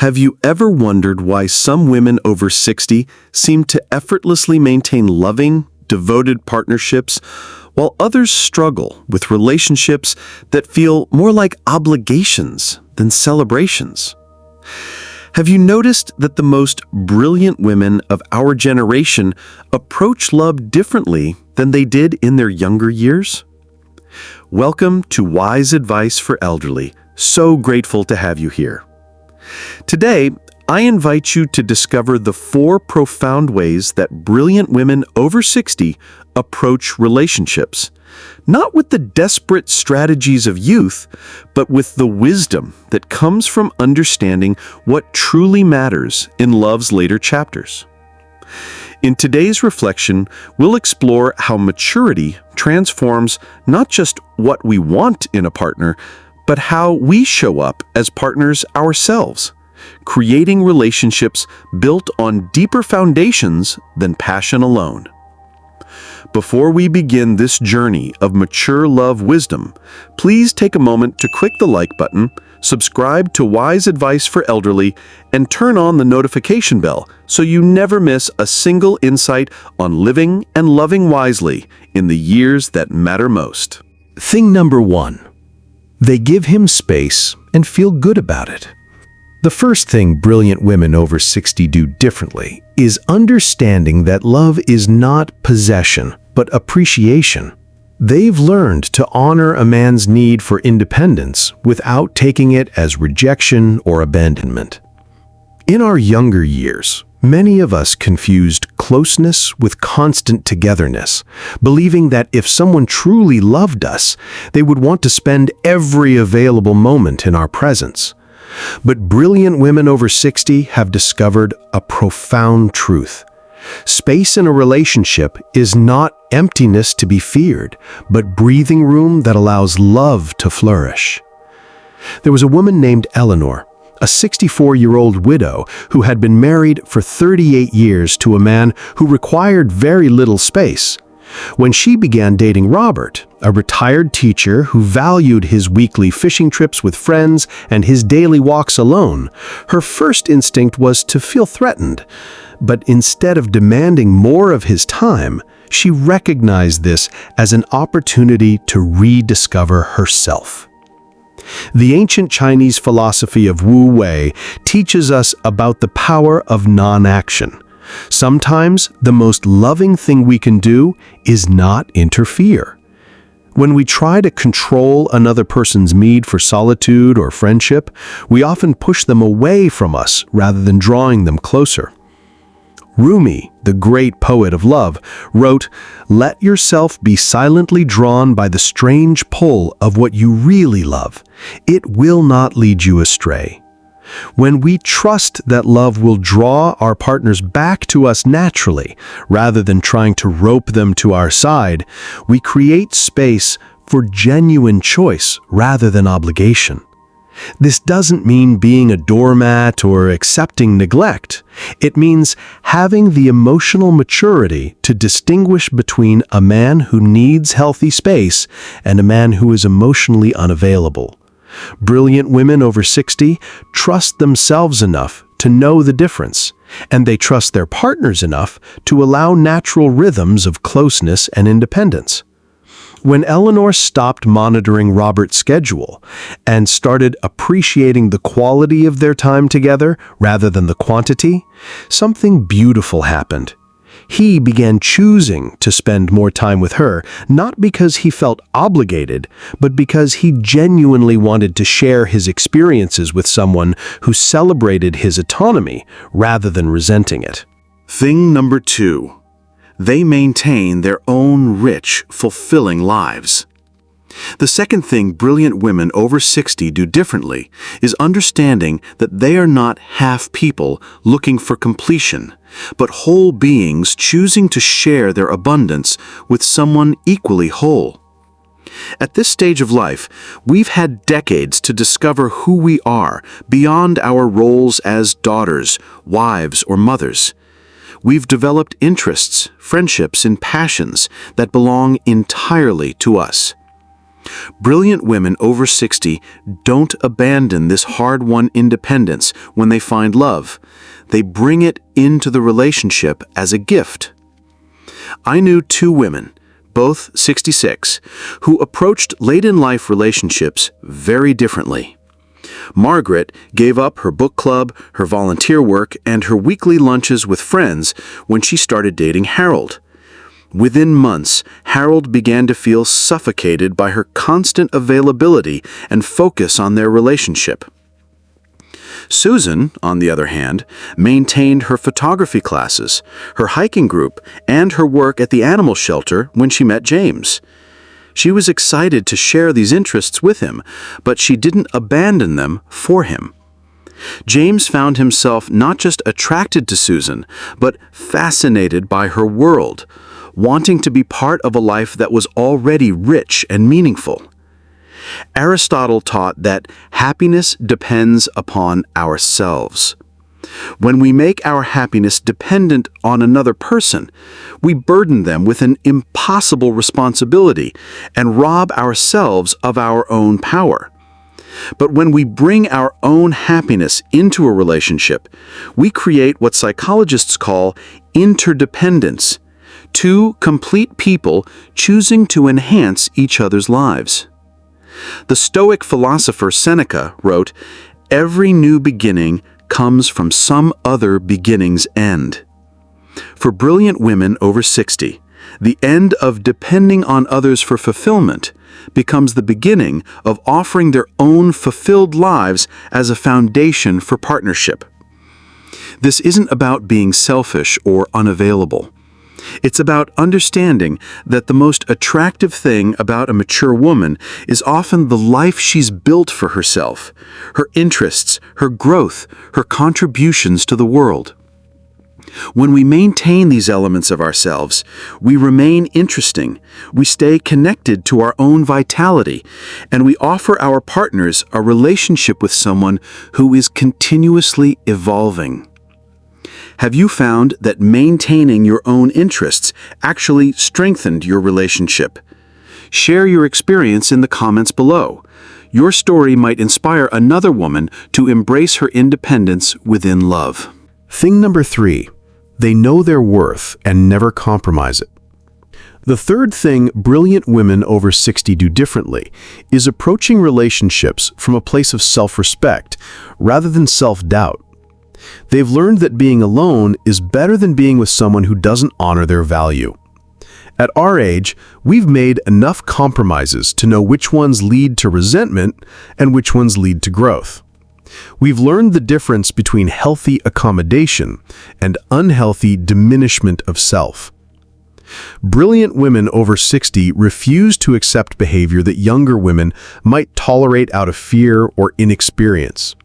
Have you ever wondered why some women over 60 seem to effortlessly maintain loving, devoted partnerships, while others struggle with relationships that feel more like obligations than celebrations? Have you noticed that the most brilliant women of our generation approach love differently than they did in their younger years? Welcome to Wise Advice for Elderly. So grateful to have you here. Today, I invite you to discover the 4 profound ways that brilliant women over 60 approach relationships, not with the desperate strategies of youth, but with the wisdom that comes from understanding what truly matters in love's later chapters. In today's reflection, we'll explore how maturity transforms not just what we want in a partner, but how we show up as partners ourselves, creating relationships built on deeper foundations than passion alone. Before we begin this journey of mature love wisdom, please take a moment to click the like button, subscribe to Wise Advice for Elderly, and turn on the notification bell so you never miss a single insight on living and loving wisely in the years that matter most. Thing number 1. They give him space and feel good about it. The first thing brilliant women over 60 do differently is understanding that love is not possession, but appreciation. They've learned to honor a man's need for independence without taking it as rejection or abandonment. In our younger years, many of us confused closeness with constant togetherness, believing that if someone truly loved us, they would want to spend every available moment in our presence. But brilliant women over 60 have discovered a profound truth. Space in a relationship is not emptiness to be feared, but breathing room that allows love to flourish. There was a woman named Eleanor, a 64-year-old widow who had been married for 38 years to a man who required very little space. When she began dating Robert, a retired teacher who valued his weekly fishing trips with friends and his daily walks alone, her first instinct was to feel threatened. But instead of demanding more of his time, she recognized this as an opportunity to rediscover herself. The ancient Chinese philosophy of Wu Wei teaches us about the power of non-action. Sometimes the most loving thing we can do is not interfere. When we try to control another person's need for solitude or friendship, we often push them away from us rather than drawing them closer. Rumi, the great poet of love, wrote, "Let yourself be silently drawn by the strange pull of what you really love. It will not lead you astray." When we trust that love will draw our partners back to us naturally, rather than trying to rope them to our side, we create space for genuine choice rather than obligation. This doesn't mean being a doormat or accepting neglect. It means having the emotional maturity to distinguish between a man who needs healthy space and a man who is emotionally unavailable. Brilliant women over 60 trust themselves enough to know the difference, and they trust their partners enough to allow natural rhythms of closeness and independence. When Eleanor stopped monitoring Robert's schedule and started appreciating the quality of their time together rather than the quantity, something beautiful happened. He began choosing to spend more time with her, not because he felt obligated, but because he genuinely wanted to share his experiences with someone who celebrated his autonomy rather than resenting it. Thing number 2. They maintain their own rich, fulfilling lives. The second thing brilliant women over 60 do differently is understanding that they are not half people looking for completion, but whole beings choosing to share their abundance with someone equally whole. At this stage of life, we've had decades to discover who we are beyond our roles as daughters, wives, or mothers. We've developed interests, friendships, and passions that belong entirely to us. Brilliant women over 60 don't abandon this hard-won independence when they find love. They bring it into the relationship as a gift. I knew two women, both 66, who approached late-in-life relationships very differently. Margaret gave up her book club, her volunteer work, and her weekly lunches with friends when she started dating Harold. Within months, Harold began to feel suffocated by her constant availability and focus on their relationship. Susan, on the other hand, maintained her photography classes, her hiking group, and her work at the animal shelter when she met James. She was excited to share these interests with him, but she didn't abandon them for him. James found himself not just attracted to Susan, but fascinated by her world, wanting to be part of a life that was already rich and meaningful. Aristotle taught that happiness depends upon ourselves. When we make our happiness dependent on another person, we burden them with an impossible responsibility and rob ourselves of our own power. But when we bring our own happiness into a relationship, we create what psychologists call interdependence, two complete people choosing to enhance each other's lives. The Stoic philosopher Seneca wrote, "Every new beginning comes from some other beginning's end." For brilliant women over 60, the end of depending on others for fulfillment becomes the beginning of offering their own fulfilled lives as a foundation for partnership. This isn't about being selfish or unavailable. It's about understanding that the most attractive thing about a mature woman is often the life she's built for herself, her interests, her growth, her contributions to the world. When we maintain these elements of ourselves, we remain interesting, we stay connected to our own vitality, and we offer our partners a relationship with someone who is continuously evolving. Have you found that maintaining your own interests actually strengthened your relationship? Share your experience in the comments below. Your story might inspire another woman to embrace her independence within love. Thing number 3, they know their worth and never compromise it. The third thing brilliant women over 60 do differently is approaching relationships from a place of self-respect rather than self-doubt. They've learned that being alone is better than being with someone who doesn't honor their value. At our age, we've made enough compromises to know which ones lead to resentment and which ones lead to growth. We've learned the difference between healthy accommodation and unhealthy diminishment of self. Brilliant women over 60 refuse to accept behavior that younger women might tolerate out of fear or inexperience.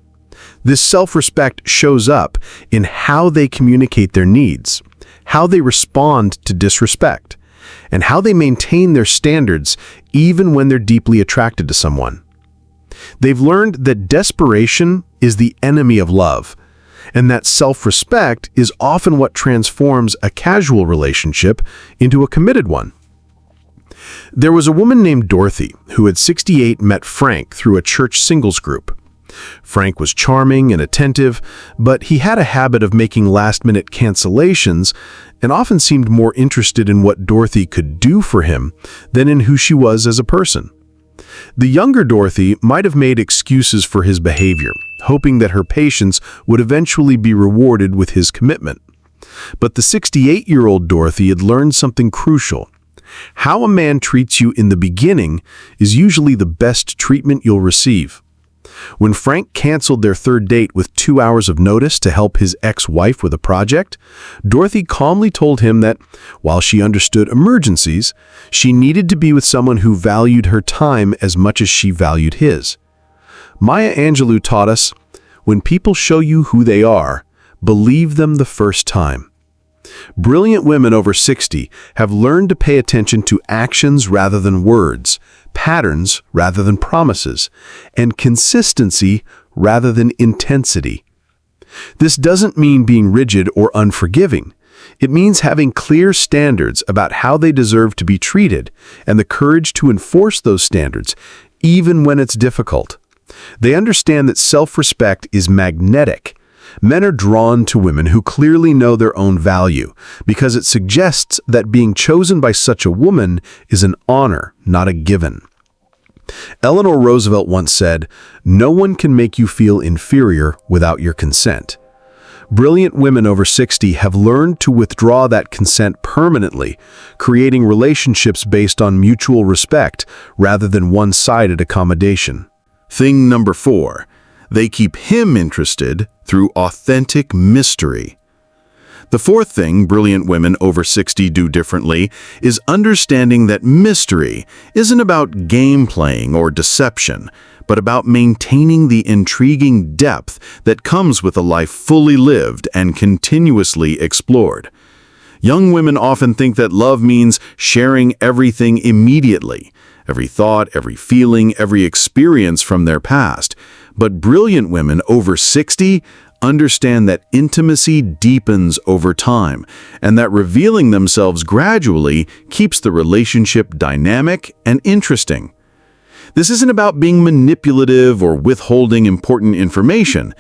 This self-respect shows up in how they communicate their needs, how they respond to disrespect, and how they maintain their standards even when they're deeply attracted to someone. They've learned that desperation is the enemy of love, and that self-respect is often what transforms a casual relationship into a committed one. There was a woman named Dorothy who at 68 met Frank through a church singles group. Frank was charming and attentive, but he had a habit of making last-minute cancellations and often seemed more interested in what Dorothy could do for him than in who she was as a person. The younger Dorothy might have made excuses for his behavior, hoping that her patience would eventually be rewarded with his commitment. But the 68-year-old Dorothy had learned something crucial. How a man treats you in the beginning is usually the best treatment you'll receive. When Frank canceled their third date with 2 hours of notice to help his ex-wife with a project, Dorothy calmly told him that, while she understood emergencies, she needed to be with someone who valued her time as much as she valued his. Maya Angelou taught us, when people show you who they are, believe them the first time. Brilliant women over 60 have learned to pay attention to actions rather than words, patterns rather than promises, and consistency rather than intensity. This doesn't mean being rigid or unforgiving. It means having clear standards about how they deserve to be treated and the courage to enforce those standards, even when it's difficult. They understand that self-respect is magnetic. Men are drawn to women who clearly know their own value because it suggests that being chosen by such a woman is an honor, not a given. Eleanor Roosevelt once said, "No one can make you feel inferior without your consent." Brilliant women over 60 have learned to withdraw that consent permanently, creating relationships based on mutual respect rather than one-sided accommodation. Thing number 4, they keep him interested through authentic mystery. The fourth thing brilliant women over 60 do differently is understanding that mystery isn't about game playing or deception, but about maintaining the intriguing depth that comes with a life fully lived and continuously explored. Young women often think that love means sharing everything immediately, every thought, every feeling, every experience from their past. But brilliant women over 60 understand that intimacy deepens over time, and that revealing themselves gradually keeps the relationship dynamic and interesting. This isn't about being manipulative or withholding important information.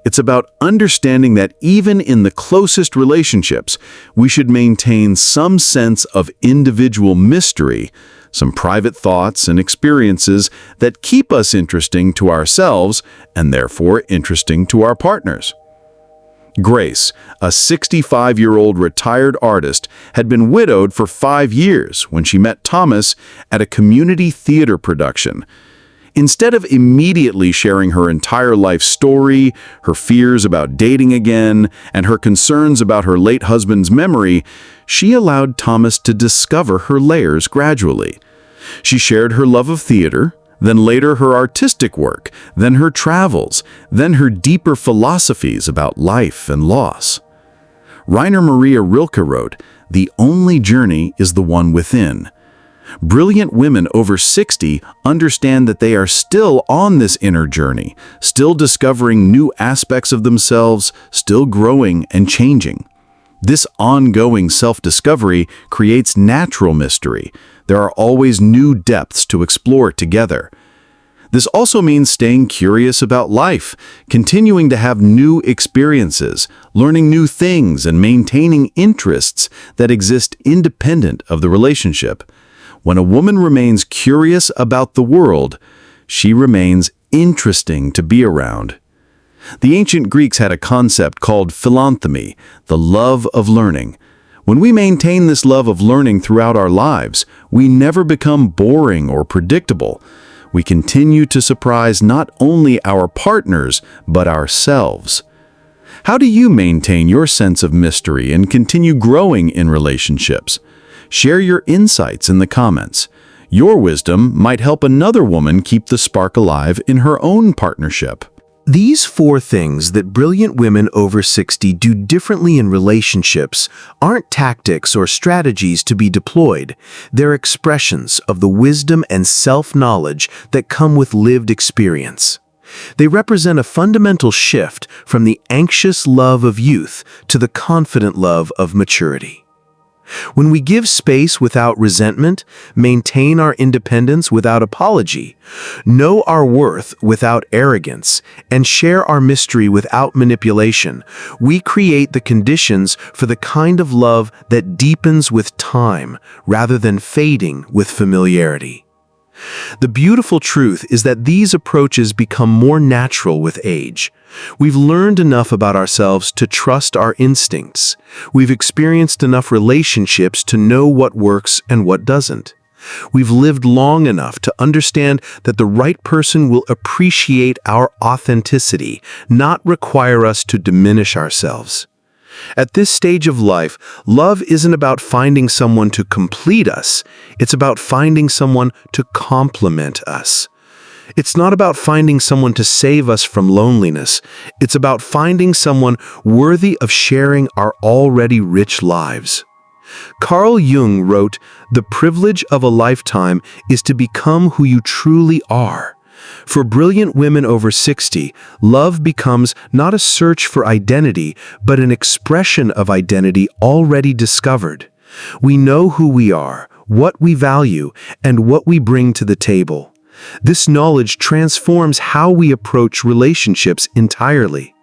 It's about understanding that even in the closest relationships, we should maintain some sense of individual mystery, some private thoughts and experiences that keep us interesting to ourselves and therefore interesting to our partners. Grace, a 65-year-old retired artist, had been widowed for 5 years when she met Thomas at a community theater production. Instead of immediately sharing her entire life story, her fears about dating again, and her concerns about her late husband's memory, she allowed Thomas to discover her layers gradually. She shared her love of theater, then later her artistic work, then her travels, then her deeper philosophies about life and loss. Rainer Maria Rilke wrote, "The only journey is the one within." Brilliant women over 60 understand that they are still on this inner journey, still discovering new aspects of themselves, still growing and changing. This ongoing self-discovery creates natural mystery. There are always new depths to explore together. This also means staying curious about life, continuing to have new experiences, learning new things, and maintaining interests that exist independent of the relationship. When a woman remains curious about the world, she remains interesting to be around. The ancient Greeks had a concept called philanthropy, the love of learning. When we maintain this love of learning throughout our lives, we never become boring or predictable. We continue to surprise not only our partners, but ourselves. How do you maintain your sense of mystery and continue growing in relationships? Share your insights in the comments. Your wisdom might help another woman keep the spark alive in her own partnership. These 4 things that brilliant women over 60 do differently in relationships aren't tactics or strategies to be deployed. They're expressions of the wisdom and self-knowledge that come with lived experience. They represent a fundamental shift from the anxious love of youth to the confident love of maturity. When we give space without resentment, maintain our independence without apology, know our worth without arrogance, and share our mystery without manipulation, we create the conditions for the kind of love that deepens with time rather than fading with familiarity. The beautiful truth is that these approaches become more natural with age. We've learned enough about ourselves to trust our instincts. We've experienced enough relationships to know what works and what doesn't. We've lived long enough to understand that the right person will appreciate our authenticity, not require us to diminish ourselves. At this stage of life, love isn't about finding someone to complete us. It's about finding someone to complement us. It's not about finding someone to save us from loneliness. It's about finding someone worthy of sharing our already rich lives. Carl Jung wrote, "The privilege of a lifetime is to become who you truly are. For brilliant women over 60, love becomes not a search for identity, but an expression of identity already discovered. We know who we are, what we value, and what we bring to the table. This knowledge transforms how we approach relationships entirely.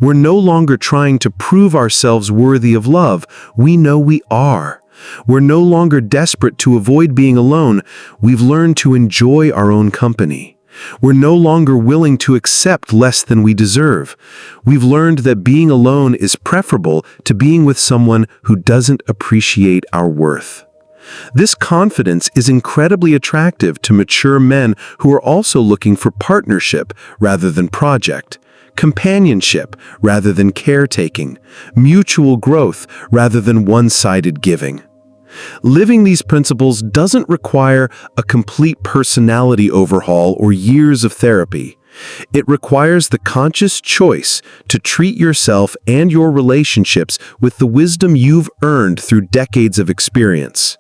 We're no longer trying to prove ourselves worthy of love. We know we are. We're no longer desperate to avoid being alone. We've learned to enjoy our own company. We're no longer willing to accept less than we deserve. We've learned that being alone is preferable to being with someone who doesn't appreciate our worth. This confidence is incredibly attractive to mature men who are also looking for partnership rather than project, companionship rather than caretaking, mutual growth rather than one-sided giving. Living these principles doesn't require a complete personality overhaul or years of therapy. It requires the conscious choice to treat yourself and your relationships with the wisdom you've earned through decades of experience.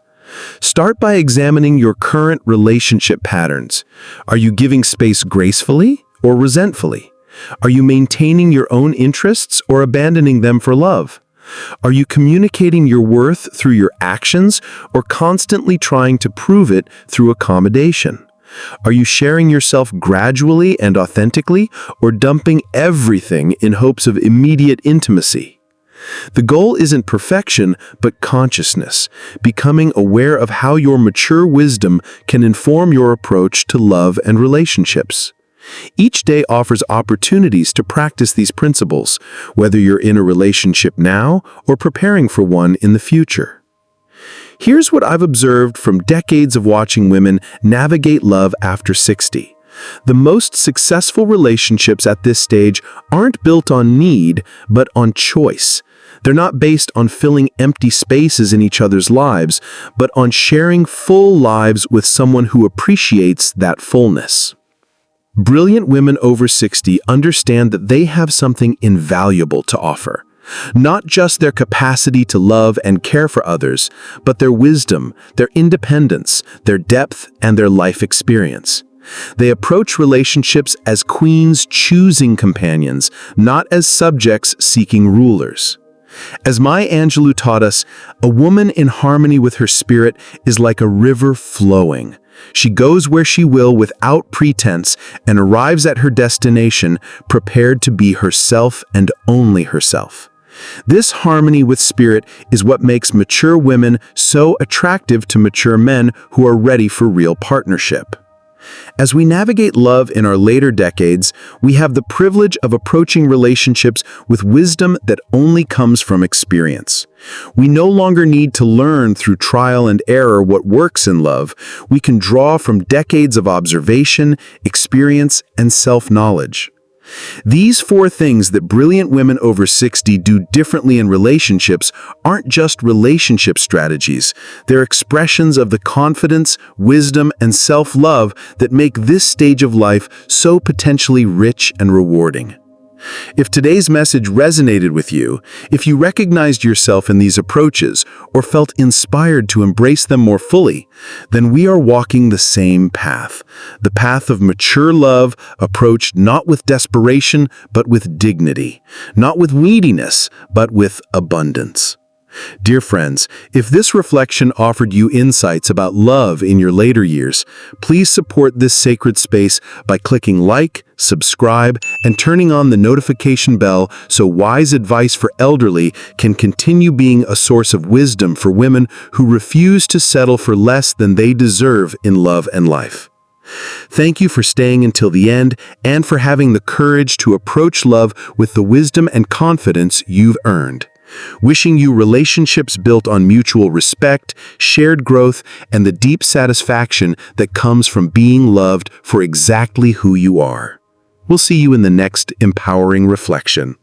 Start by examining your current relationship patterns. Are you giving space gracefully or resentfully? Are you maintaining your own interests or abandoning them for love? Are you communicating your worth through your actions or constantly trying to prove it through accommodation? Are you sharing yourself gradually and authentically or dumping everything in hopes of immediate intimacy? The goal isn't perfection, but consciousness, becoming aware of how your mature wisdom can inform your approach to love and relationships. Each day offers opportunities to practice these principles, whether you're in a relationship now or preparing for one in the future. Here's what I've observed from decades of watching women navigate love after 60. The most successful relationships at this stage aren't built on need, but on choice. They're not based on filling empty spaces in each other's lives, but on sharing full lives with someone who appreciates that fullness. Brilliant women over 60 understand that they have something invaluable to offer. Not just their capacity to love and care for others, but their wisdom, their independence, their depth, and their life experience. They approach relationships as queens choosing companions, not as subjects seeking rulers. As Maya Angelou taught us, a woman in harmony with her spirit is like a river flowing. She goes where she will without pretense and arrives at her destination prepared to be herself and only herself. This harmony with spirit is what makes mature women so attractive to mature men who are ready for real partnership. As we navigate love in our later decades, we have the privilege of approaching relationships with wisdom that only comes from experience. We no longer need to learn through trial and error what works in love. We can draw from decades of observation, experience, and self-knowledge. These four things that brilliant women over 60 do differently in relationships aren't just relationship strategies. They're expressions of the confidence, wisdom, and self-love that make this stage of life so potentially rich and rewarding. If today's message resonated with you, if you recognized yourself in these approaches or felt inspired to embrace them more fully, then we are walking the same path. The path of mature love approached not with desperation, but with dignity. Not with neediness, but with abundance. Dear friends, if this reflection offered you insights about love in your later years, please support this sacred space by clicking like, subscribe, and turning on the notification bell so wise advice for elderly can continue being a source of wisdom for women who refuse to settle for less than they deserve in love and life. Thank you for staying until the end and for having the courage to approach love with the wisdom and confidence you've earned. Wishing you relationships built on mutual respect, shared growth, and the deep satisfaction that comes from being loved for exactly who you are. We'll see you in the next empowering reflection.